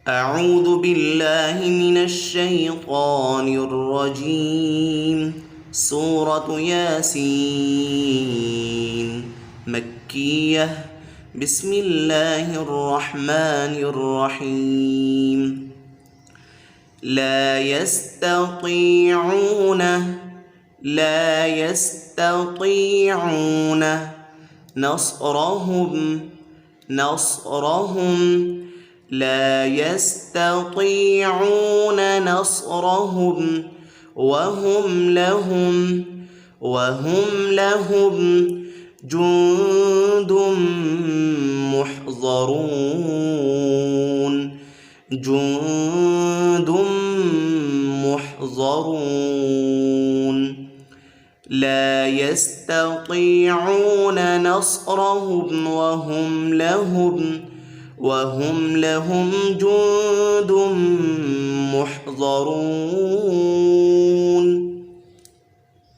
أعوذ بالله من الشيطان الرجيم. سورة ياسين مكية. بسم الله الرحمن الرحيم. لا يستطيعون نصرهم لا يستطيعون نصرهم وهم لهم جند محضرون. لا يستطيعون نصرهم وهم لهم جند محضرون.